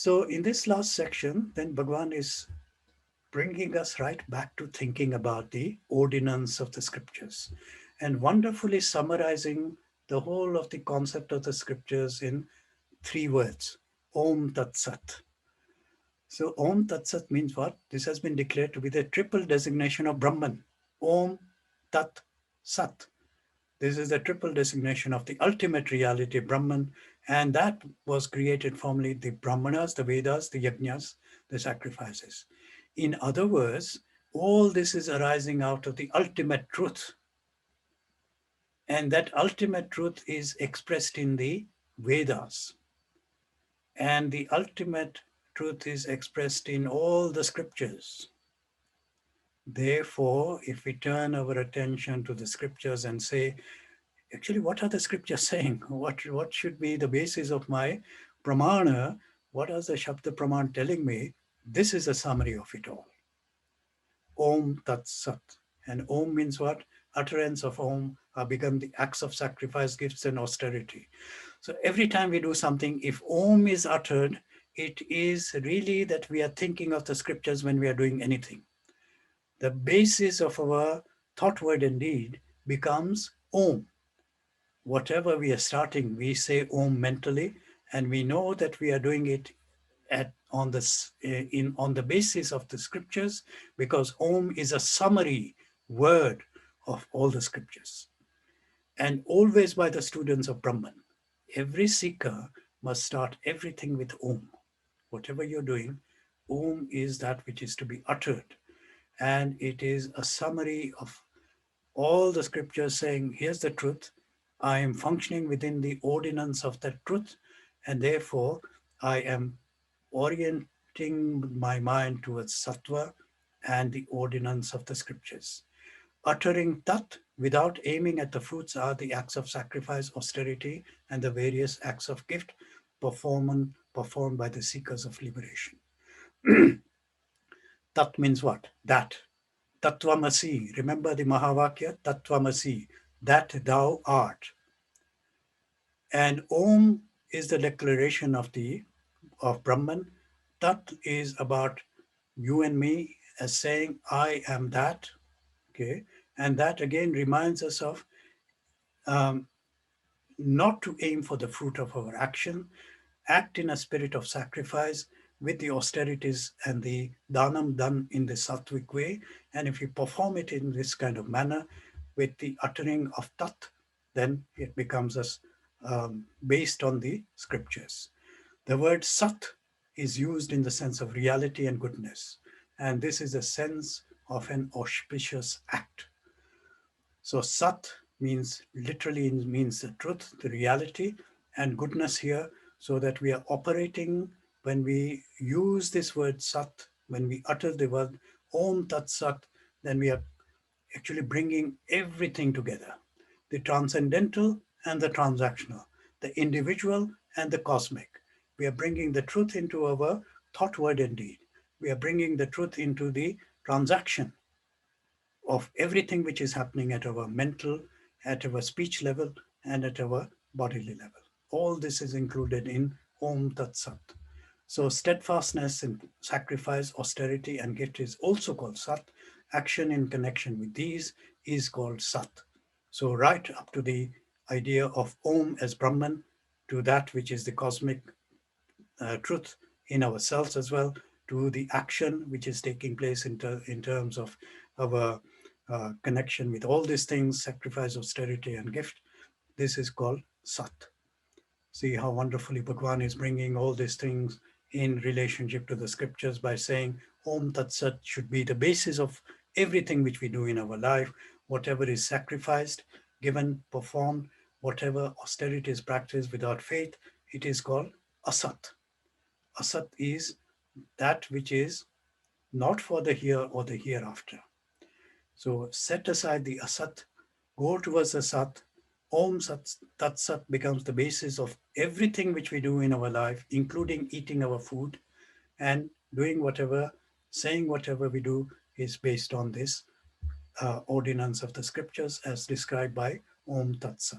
So in this last section, then Bhagwan is bringing us right back to thinking about the ordinance of the scriptures and wonderfully summarizing the whole of the concept of the scriptures in three words: Om Tat Sat. So Om Tat Sat means what? This has been declared to be the triple designation of Brahman. Om Tat Sat. This is the triple designation of the ultimate reality, Brahman, and that was created formerly the Brahmanas, the Vedas, the Yajnas, the sacrifices. In other words, all this is arising out of the ultimate truth, and that ultimate truth is expressed in the Vedas, and the ultimate truth is expressed in all the scriptures. Therefore, if we turn our attention to the scriptures and say, actually, what are the scriptures saying? What should be the basis of my pramana? What is the Shabda Praman telling me? This is a summary of it all. Om Tat Sat. And Om means what? Utterance of Om are become the acts of sacrifice, gifts, and austerity. So every time we do something, if Om is uttered, it is really that we are thinking of the scriptures when we are doing anything. The basis of our thought, word, and deed becomes Om. Whatever we are starting, we say Om mentally, and we know that we are doing it on the basis of the scriptures, because Om is a summary word of all the scriptures, and always by the students of Brahman. Every seeker must start everything with Om. Whatever you're doing, Om is that which is to be uttered, and it is a summary of all the scriptures saying, here's the truth. I am functioning within the ordinance of that truth, and therefore I am orienting my mind towards sattva and the ordinance of the scriptures. Uttering tat without aiming at the fruits are the acts of sacrifice, austerity, and the various acts of gift performed by the seekers of liberation. Tat means what? That. Tattvamasi. Remember the Mahavakya? Tattvamasi. That thou art. And Om is the declaration of Brahman. Tat is about you and me as saying, I am that. Okay. And that again reminds us of um, not to aim for the fruit of our action, act in a spirit of sacrifice with the austerities and the dhanam done in the sattvic way. And if you perform it in this kind of manner with the uttering of tat, then it becomes us based on the scriptures. The word sat is used in the sense of reality and goodness. And this is a sense of an auspicious act. So sat means literally means the truth, the reality, and goodness here, so that we are operating when we use this word sat, when we utter the word Om Tat Sat, then we are actually bringing everything together, the transcendental and the transactional, the individual and the cosmic. We are bringing the truth into our thought, word, and deed. We are bringing the truth into the transaction of everything which is happening at our mental, at our speech level, and at our bodily level. All this is included in Om Tat Sat. So steadfastness in sacrifice, austerity, and gift is also called Sat. Action in connection with these is called Sat. So right up to the idea of Om as Brahman, to that which is the cosmic truth in ourselves as well, to the action which is taking place in terms of our connection with all these things, sacrifice, austerity, and gift. This is called Sat. See how wonderfully Bhagwan is bringing all these things in relationship to the scriptures by saying Om Tat Sat should be the basis of everything which we do in our life. Whatever is sacrificed, given, performed, whatever austerity is practiced without faith, it is called Asat. Asat is that which is not for the here or the hereafter. So set aside the Asat, go towards the Sat. Om Sat, Tat Sat becomes the basis of everything which we do in our life, including eating our food and doing whatever, saying whatever we do is based on this ordinance of the scriptures as described by Om Tat Sat.